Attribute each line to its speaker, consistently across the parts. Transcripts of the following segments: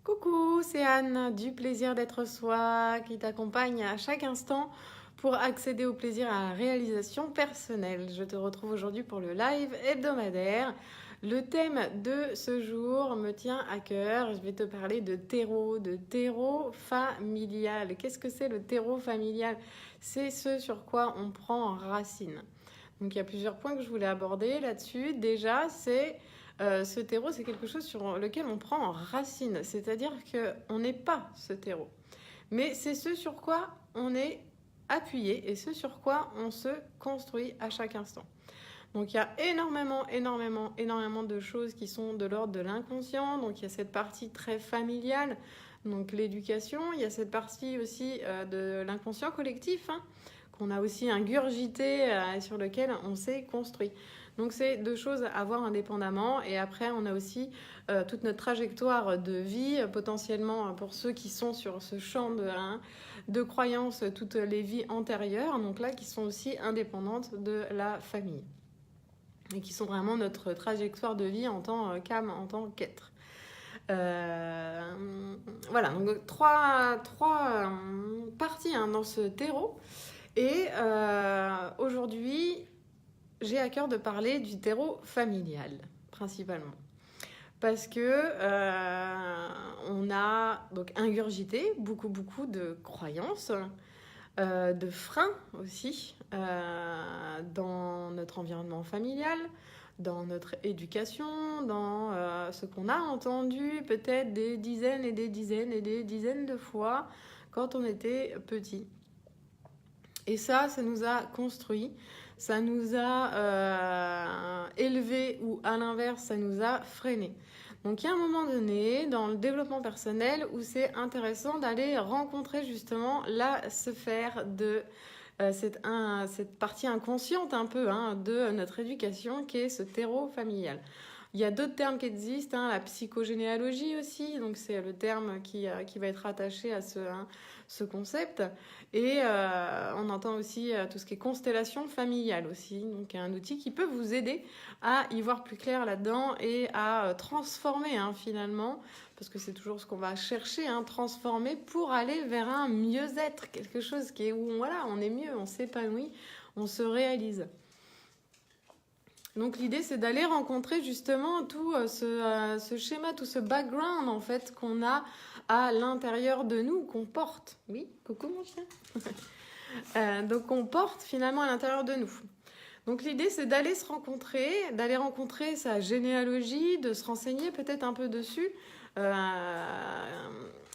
Speaker 1: Coucou, c'est Anne du Plaisir d'être soi qui t'accompagne à chaque instant pour accéder au plaisir à la réalisation personnelle. Je te retrouve aujourd'hui pour le live hebdomadaire. Le thème de ce jour me tient à cœur. Je vais te parler de terreau familial. Qu'est-ce que c'est le terreau familial? C'est ce sur quoi on prend racine. Donc il y a plusieurs points que je voulais aborder là-dessus. Déjà, ce terreau, c'est quelque chose sur lequel on prend racine. C'est-à-dire qu'on n'est pas ce terreau. Mais c'est ce sur quoi on est appuyé et ce sur quoi on se construit à chaque instant. Donc il y a énormément de choses qui sont de l'ordre de l'inconscient. Donc il y a cette partie très familiale, donc l'éducation. Il y a cette partie aussi de l'inconscient collectif, qu'on a aussi ingurgité sur lequel on s'est construit. Donc c'est deux choses à voir indépendamment. Et après, on a aussi toute notre trajectoire de vie, potentiellement pour ceux qui sont sur ce champ de croyances, toutes les vies antérieures, donc là, qui sont aussi indépendantes de la famille. Et qui sont vraiment notre trajectoire de vie en tant qu'âme, en tant qu'être. Voilà, donc trois parties dans ce terreau. Et aujourd'hui, j'ai à cœur de parler du terreau familial, principalement. Parce que on a donc ingurgité beaucoup de croyances, de freins aussi dans notre environnement familial, dans notre éducation, dans ce qu'on a entendu peut-être des dizaines de fois quand on était petit. Et ça nous a construit, ça nous a élevés ou à l'inverse, ça nous a freinés. Donc il y a un moment donné dans le développement personnel où c'est intéressant d'aller rencontrer justement la sphère de cette partie inconsciente un peu de notre éducation qui est ce terreau familial. Il y a d'autres termes qui existent, la psychogénéalogie aussi, donc c'est le terme qui va être attaché à ce concept. Et on entend aussi tout ce qui est constellation familiale aussi, donc un outil qui peut vous aider à y voir plus clair là-dedans et à transformer finalement, parce que c'est toujours ce qu'on va chercher, transformer pour aller vers un mieux-être, quelque chose qui est où voilà, on est mieux, on s'épanouit, on se réalise. Donc l'idée, c'est d'aller rencontrer justement tout ce schéma, tout ce background en fait qu'on a à l'intérieur de nous, qu'on porte. Oui, coucou mon chien. Donc qu'on porte finalement à l'intérieur de nous. Donc l'idée, c'est d'aller se rencontrer, d'aller rencontrer sa généalogie, de se renseigner peut-être un peu dessus.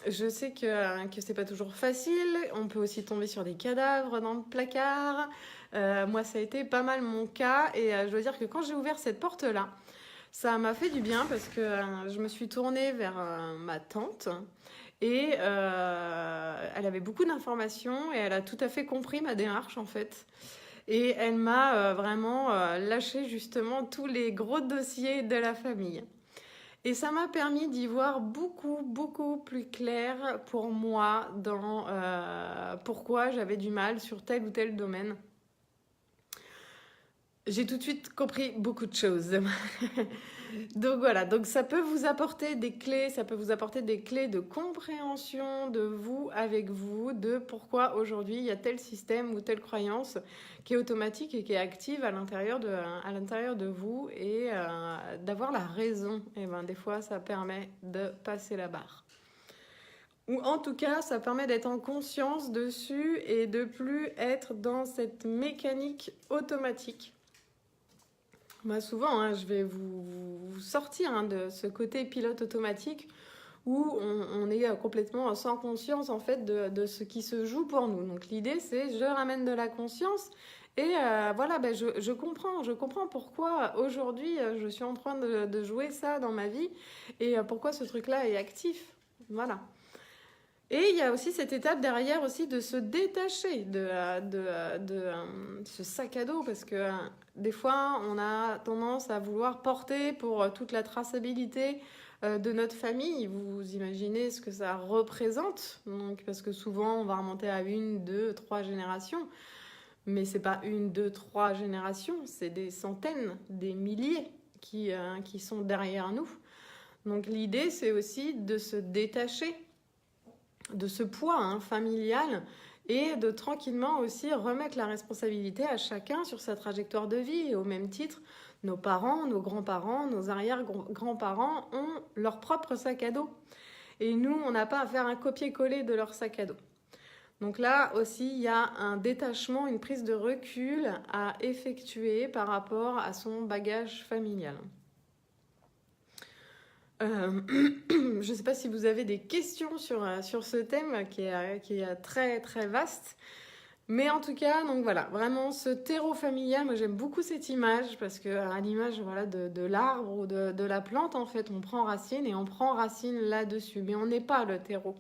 Speaker 1: Je sais que c'est pas toujours facile. On peut aussi tomber sur des cadavres dans le placard. Moi, ça a été pas mal mon cas. Et je dois dire que quand j'ai ouvert cette porte-là, ça m'a fait du bien parce que je me suis tournée vers ma tante. Et elle avait beaucoup d'informations et elle a tout à fait compris ma démarche en fait. Et elle m'a vraiment lâché justement tous les gros dossiers de la famille. Et ça m'a permis d'y voir beaucoup plus clair pour moi dans pourquoi j'avais du mal sur tel ou tel domaine. J'ai tout de suite compris beaucoup de choses. Donc voilà, donc ça peut vous apporter des clés, ça peut vous apporter des clés de compréhension de vous, avec vous, de pourquoi aujourd'hui il y a tel système ou telle croyance qui est automatique et qui est active à l'intérieur de vous et d'avoir la raison. Et ben des fois ça permet de passer la barre. Ou en tout cas, ça permet d'être en conscience dessus et de plus être dans cette mécanique automatique. Moi, souvent, je vais vous sortir de ce côté pilote automatique où on est complètement sans conscience en fait de ce qui se joue pour nous. Donc l'idée, c'est je ramène de la conscience et voilà, je comprends pourquoi aujourd'hui je suis en train de jouer ça dans ma vie et pourquoi ce truc-là est actif. Voilà. Et il y a aussi cette étape derrière aussi de se détacher de ce sac à dos parce que des fois on a tendance à vouloir porter pour toute la traçabilité de notre famille. Vous imaginez ce que ça représente, donc, parce que souvent on va remonter à 1, 2, 3 générations. Mais c'est pas 1, 2, 3 générations, c'est des centaines, des milliers qui sont derrière nous. Donc l'idée, c'est aussi de se détacher de ce poids familial et de tranquillement aussi remettre la responsabilité à chacun sur sa trajectoire de vie. Et au même titre, nos parents, nos grands-parents, nos arrière-grands-parents ont leur propre sac à dos. Et nous, on n'a pas à faire un copier-coller de leur sac à dos. Donc là aussi, il y a un détachement, une prise de recul à effectuer par rapport à son bagage familial. Je ne sais pas si vous avez des questions sur ce thème qui est très très vaste. Mais en tout cas, donc voilà, vraiment ce terreau familial, moi j'aime beaucoup cette image parce que à l'image voilà, de l'arbre ou de la plante, en fait, on prend racine et on prend racine là-dessus. Mais on n'est pas le terreau.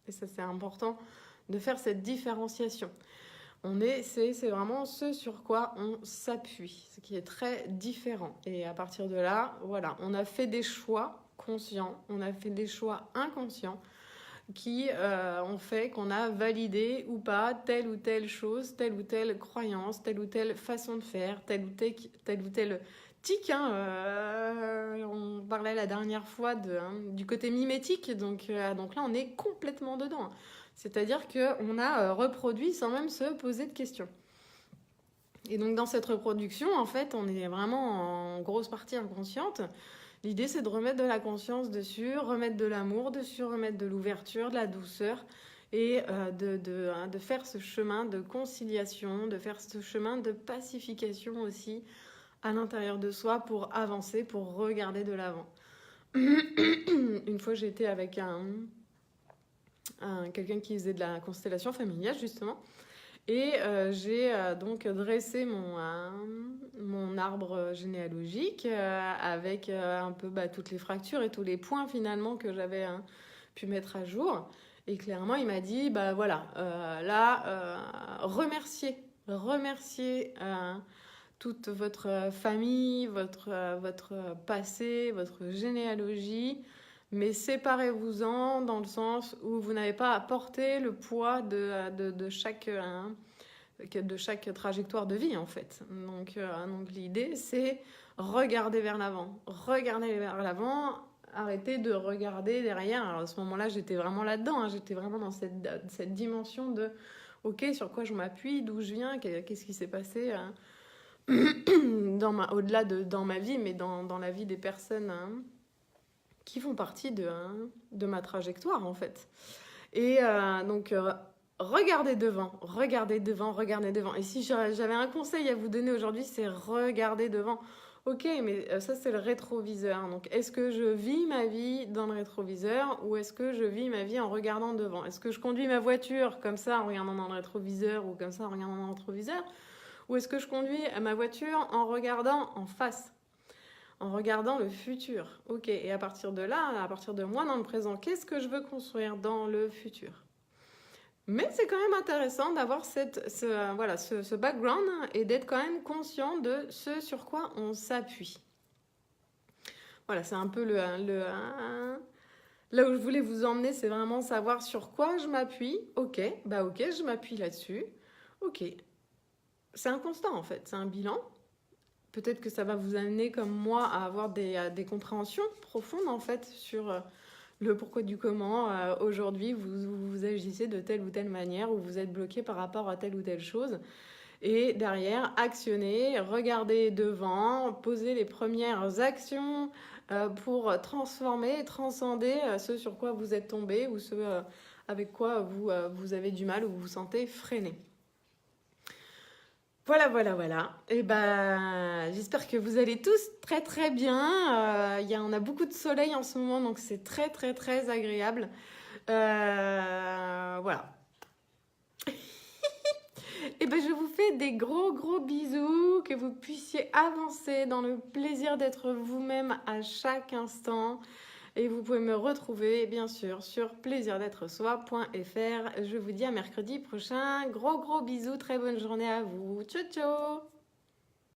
Speaker 1: Et ça, c'est important de faire cette différenciation. C'est vraiment ce sur quoi on s'appuie, ce qui est très différent. Et à partir de là, voilà, on a fait des choix conscients, on a fait des choix inconscients qui ont fait qu'on a validé ou pas telle ou telle chose, telle ou telle croyance, telle ou telle façon de faire, tel ou tel tic. On parlait la dernière fois du côté mimétique, donc là on est complètement dedans. C'est-à-dire qu'on a reproduit sans même se poser de questions. Et donc dans cette reproduction, en fait, on est vraiment en grosse partie inconsciente. L'idée, c'est de remettre de la conscience dessus, remettre de l'amour dessus, remettre de l'ouverture, de la douceur et de faire ce chemin de conciliation, de faire ce chemin de pacification aussi à l'intérieur de soi pour avancer, pour regarder de l'avant. Une fois, j'étais avec quelqu'un qui faisait de la constellation familiale, justement. Et j'ai donc dressé mon arbre généalogique avec un peu toutes les fractures et tous les points finalement que j'avais pu mettre à jour. Et clairement, il m'a dit, remerciez toute votre famille, votre passé, votre généalogie, mais séparez-vous-en dans le sens où vous n'avez pas à porter le poids de chaque trajectoire de vie, en fait. Donc l'idée, c'est regarder vers l'avant. Regarder vers l'avant, arrêtez de regarder derrière. Alors à ce moment-là, j'étais vraiment là-dedans. J'étais vraiment dans cette dimension de « Ok, sur quoi je m'appuie, d'où je viens, qu'est-ce qui s'est passé au-delà dans ma vie, mais dans la vie des personnes qui font partie de ma trajectoire, en fait. » Et regardez devant. Et si j'avais un conseil à vous donner aujourd'hui, c'est regarder devant. Ok, mais ça, c'est le rétroviseur. Donc, est-ce que je vis ma vie dans le rétroviseur ou est-ce que je vis ma vie en regardant devant? Est-ce que je conduis ma voiture comme ça en regardant dans le rétroviseur ou comme ça en regardant dans le rétroviseur? Ou est-ce que je conduis ma voiture en regardant en face, en regardant le futur? Ok, et à partir de là, à partir de moi dans le présent, qu'est-ce que je veux construire dans le futur? Mais c'est quand même intéressant d'avoir ce background et d'être quand même conscient de ce sur quoi on s'appuie. Voilà, c'est un peu là où je voulais vous emmener, c'est vraiment savoir sur quoi je m'appuie. Ok, je m'appuie là-dessus. Ok, c'est un constant en fait, c'est un bilan. Peut-être que ça va vous amener comme moi à avoir des compréhensions profondes en fait sur le pourquoi du comment. Aujourd'hui, vous agissez de telle ou telle manière ou vous êtes bloqué par rapport à telle ou telle chose. Et derrière, actionner, regarder devant, poser les premières actions pour transformer et transcender ce sur quoi vous êtes tombé ou ce avec quoi vous avez du mal ou vous vous sentez freiné. Voilà. Et j'espère que vous allez tous très très bien. On a beaucoup de soleil en ce moment, donc c'est très très très agréable. Voilà. Et je vous fais des gros gros bisous, que vous puissiez avancer dans le plaisir d'être vous-même à chaque instant. Et vous pouvez me retrouver, bien sûr, sur plaisirdettresoi.fr. Je vous dis à mercredi prochain. Gros bisous, très bonne journée à vous. Ciao, ciao!